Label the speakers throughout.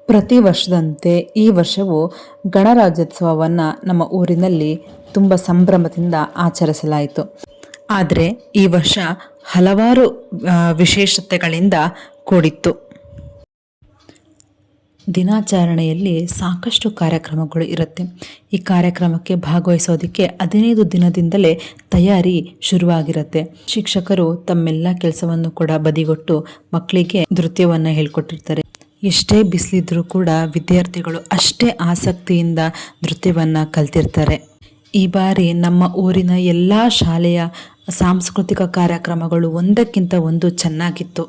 Speaker 1: ಪ್ರತಿ ವರ್ಷದಂತೆ ಈ ವರ್ಷವೂ ಗಣರಾಜ್ಯೋತ್ಸವವನ್ನು ನಮ್ಮ ಊರಿನಲ್ಲಿ ತುಂಬ ಸಂಭ್ರಮದಿಂದ ಆಚರಿಸಲಾಯಿತು. ಆದರೆ ಈ ವರ್ಷ ಹಲವಾರು ವಿಶೇಷತೆಗಳಿಂದ ಕೂಡಿತ್ತು. ದಿನಾಚರಣೆಯಲ್ಲಿ ಸಾಕಷ್ಟು ಕಾರ್ಯಕ್ರಮಗಳು ಇರುತ್ತೆ. ಈ ಕಾರ್ಯಕ್ರಮಕ್ಕೆ ಭಾಗವಹಿಸೋದಕ್ಕೆ 15 ದಿನದಿಂದಲೇ ತಯಾರಿ ಶುರುವಾಗಿರುತ್ತೆ. ಶಿಕ್ಷಕರು ತಮ್ಮೆಲ್ಲ ಕೆಲಸವನ್ನು ಕೂಡ ಬದಿಗೊಟ್ಟು ಮಕ್ಕಳಿಗೆ ನೃತ್ಯವನ್ನು ಹೇಳ್ಕೊಟ್ಟಿರ್ತಾರೆ. ಎಷ್ಟೇ ಬಿಸಿಲಿದ್ರೂ ಕೂಡ ವಿದ್ಯಾರ್ಥಿಗಳು ಅಷ್ಟೇ ಆಸಕ್ತಿಯಿಂದ ನೃತ್ಯವನ್ನು ಕಲ್ತಿರ್ತಾರೆ. ಈ ಬಾರಿ ನಮ್ಮ ಊರಿನ ಎಲ್ಲ ಶಾಲೆಯ ಸಾಂಸ್ಕೃತಿಕ ಕಾರ್ಯಕ್ರಮಗಳು ಒಂದಕ್ಕಿಂತ ಒಂದು ಚೆನ್ನಾಗಿತ್ತು.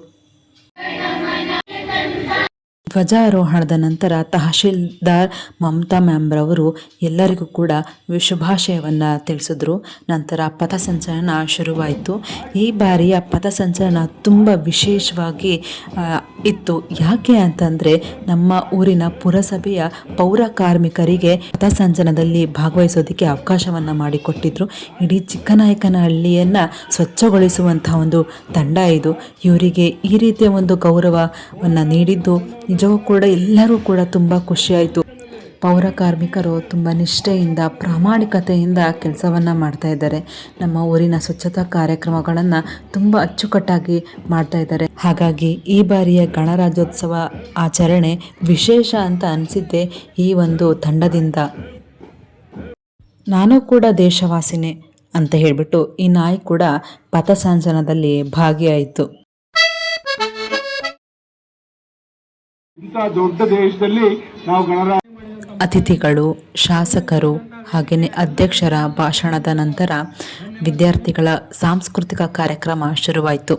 Speaker 1: ಧ್ವಜಾರೋಹಣದ ನಂತರ ತಹಶೀಲ್ದಾರ್ ಮಮತಾ ಮ್ಯಾಮ್ರವರು ಎಲ್ಲರಿಗೂ ಕೂಡ ಶುಭಾಶಯವನ್ನು ತಿಳಿಸಿದ್ರು. ನಂತರ ಪಥಸಂಚಲನ ಶುರುವಾಯಿತು. ಈ ಬಾರಿಯ ಪಥಸಂಚಲನ ತುಂಬ ವಿಶೇಷವಾಗಿ ಇತ್ತು. ಯಾಕೆ ಅಂತಂದರೆ ನಮ್ಮ ಊರಿನ ಪುರಸಭೆಯ ಪೌರ ಕಾರ್ಮಿಕರಿಗೆ ಪಥಸಂಚಲನದಲ್ಲಿ ಭಾಗವಹಿಸೋದಕ್ಕೆ ಅವಕಾಶವನ್ನು ಮಾಡಿಕೊಟ್ಟಿದ್ರು. ಇಡೀ ಚಿಕ್ಕನಾಯಕನಹಳ್ಳಿಯನ್ನು ಸ್ವಚ್ಛಗೊಳಿಸುವಂತಹ ಒಂದು ತಂಡ ಇದು. ಇವರಿಗೆ ಈ ರೀತಿಯ ಒಂದು ಗೌರವವನ್ನು ನೀಡಿದ್ದು ನಿಜವೂ ಕೂಡ ಎಲ್ಲರೂ ಕೂಡ ತುಂಬ ಖುಷಿಯಾಯಿತು. ಪೌರ ಕಾರ್ಮಿಕರು ತುಂಬ ನಿಷ್ಠೆಯಿಂದ ಪ್ರಾಮಾಣಿಕತೆಯಿಂದ ಕೆಲಸವನ್ನು ಮಾಡ್ತಾ ಇದ್ದಾರೆ. ನಮ್ಮ ಊರಿನ ಸ್ವಚ್ಛತಾ ಕಾರ್ಯಕ್ರಮಗಳನ್ನು ತುಂಬ ಅಚ್ಚುಕಟ್ಟಾಗಿ ಮಾಡ್ತಾ ಇದ್ದಾರೆ. ಹಾಗಾಗಿ ಈ ಬಾರಿಯ ಗಣರಾಜ್ಯೋತ್ಸವ ಆಚರಣೆ ವಿಶೇಷ ಅಂತ ಅನಿಸಿದ್ದೆ ಈ ಒಂದು ತಂಡದಿಂದ. ನಾನು ಕೂಡ ದೇಶವಾಸಿನೇ ಅಂತ ಹೇಳಿಬಿಟ್ಟು ಈ ನಾಯಿ ಕೂಡ ಪಥಸಂಚಲನದಲ್ಲಿ ಭಾಗಿಯಾಯಿತು.
Speaker 2: ದೊಡ್ಡ ದೇಶದಲ್ಲಿ ನಾವು
Speaker 1: ಅತಿಥಿಗಳು, ಶಾಸಕರು ಹಾಗೆಯೇ ಅಧ್ಯಕ್ಷರ ಭಾಷಣದ ನಂತರ ವಿದ್ಯಾರ್ಥಿಗಳ ಸಾಂಸ್ಕೃತಿಕ ಕಾರ್ಯಕ್ರಮ ಶುರುವಾಯಿತು.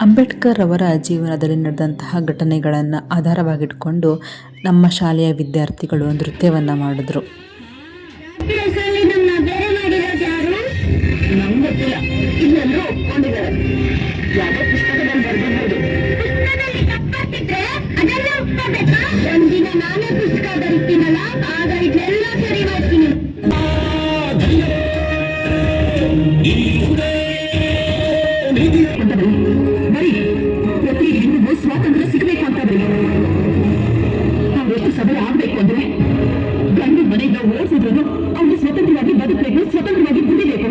Speaker 1: ಅಂಬೇಡ್ಕರ್ ಅವರ ಜೀವನದಲ್ಲಿ ನಡೆದಂತಹ ಘಟನೆಗಳನ್ನು ಆಧಾರವಾಗಿಟ್ಕೊಂಡು ನಮ್ಮ ಶಾಲೆಯ ವಿದ್ಯಾರ್ಥಿಗಳು ನೃತ್ಯವನ್ನು ಮಾಡಿದ್ರು.
Speaker 3: ಸ್ವಾತಂತ್ರ್ಯ ಸಿಗಬೇಕು ಅಂತಂದ್ರೆ ನಾವು ಎಷ್ಟು ಸಬಲ ಆಗ್ಬೇಕು ಅಂದ್ರೆ ಗಂಡು ಮನೆಯಿಂದ ಓಡಿಸಿದ್ರು ಅವ್ರು ಸ್ವತಂತ್ರವಾಗಿ ಬದುಕಬೇಕು, ಸ್ವತಂತ್ರವಾಗಿ ದುಡಿಬೇಕು.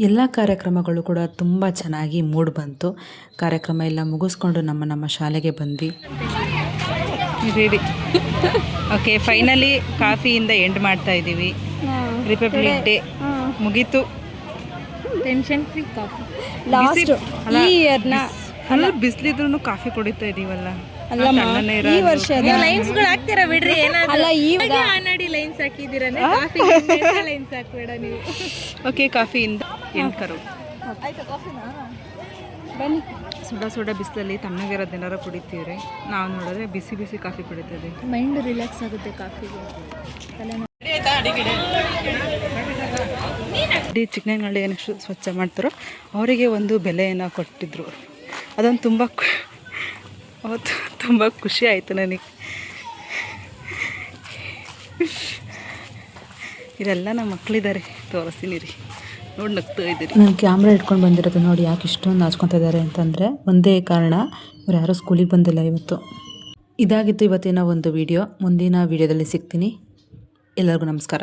Speaker 1: ಎಲ್ಲ ಕಾರ್ಯಕ್ರಮಗಳು ಕೂಡ ತುಂಬ ಚೆನ್ನಾಗಿ ಮೂಡ್ ಬಂತು. ಕಾರ್ಯಕ್ರಮ ಎಲ್ಲ ಮುಗಿಸ್ಕೊಂಡು ನಮ್ಮ ಶಾಲೆಗೆ ಬಂದ್ವಿ.
Speaker 4: ರೆಡಿ. ಓಕೆ, ಫೈನಲಿ ಕಾಫಿಯಿಂದ ಎಂಡ್ ಮಾಡ್ತಾ ಇದ್ದೀವಿ. ರಿಪಬ್ಲಿಕ್ ಡೇ ಮುಗೀತು.
Speaker 5: ಟೆನ್ಷನ್ ಫ್ರೀ ಕಾಫಿ ಲಾಸ್ಟ್ ಈ ಇಯರ್ನ
Speaker 4: ಫುಲ್ ಬಿಸಿಲಿದ್ರು ಕಾಫಿ ಕುಡಿತಾ ಇದೀವಲ್ಲ.
Speaker 5: ಈ ವರ್ಷದ
Speaker 6: ಲೈನ್ಸ್ಗಳು ಹಾಕ್ತೀರಾ ಬಿಡ್ರಿ.
Speaker 5: ಅಲ್ಲ ಇವಾಗ
Speaker 6: ಆನಾಡಿ ಲೈನ್ಸ್ ಹಾಕಿದ್ದೀರಾ, ಕಾಫಿ ಲೈನ್ಸ್ ಹಾಕ್ಬೇಡ ನೀವು.
Speaker 4: ಓಕೆ, ಕಾಫಿಯಿಂದ ಎಂಡ್ ಕರು.
Speaker 5: ಬನ್ನಿ.
Speaker 4: ಸುಡ ಬಿಸಿಲಲ್ಲಿ ತಣ್ಣಗಿರೋದೇನಾರು ಕುಡಿತೀವ್ರಿ. ನಾವು ನೋಡಿದ್ರೆ ಬಿಸಿ ಬಿಸಿ ಕಾಫಿ ಕುಡಿತೀವಿ.
Speaker 5: ಮೈಂಡ್ ರಿಲ್ಯಾಕ್ಸ್ ಆಗುತ್ತೆ ಕಾಫಿಗೆ.
Speaker 4: ಇಡೀ ಚಿಕ್ಕನಹಳ್ಳಿ ಏನಷ್ಟು ಸ್ವಚ್ಛ ಮಾಡ್ತಾರೋ ಅವರಿಗೆ ಒಂದು ಬೆಲೆಯನ್ನು ಕೊಟ್ಟಿದ್ರು. ಅದೊಂದು ತುಂಬ ಖುಷಿ ಆಯಿತು ನನಗೆ. ಇದೆಲ್ಲ ನಮ್ಮ ಮಕ್ಕಳಿದ್ದಾರೆ, ತೋರಿಸ್ತೀನಿ ರೀ, ನೋಡಿ ನಗ್ತಾ ಇದ್ದೀರಿ.
Speaker 1: ನಾನು ಕ್ಯಾಮ್ರಾ ಇಟ್ಕೊಂಡು ಬಂದಿರೋದು ನೋಡಿ ಯಾಕೆ ಇಷ್ಟೊಂದು ನಾಚ್ಕೊತಾ ಇದ್ದಾರೆ ಅಂತಂದರೆ ಒಂದೇ ಕಾರಣ, ಇವ್ರು ಯಾರೂ ಸ್ಕೂಲಿಗೆ ಬಂದಿಲ್ಲ ಇವತ್ತು. ಇದಾಗಿತ್ತು ಇವತ್ತಿನ ಒಂದು ವಿಡಿಯೋ. ಮುಂದಿನ ವಿಡಿಯೋದಲ್ಲಿ ಸಿಗ್ತೀನಿ. ಎಲ್ಲರಿಗೂ ನಮಸ್ಕಾರ.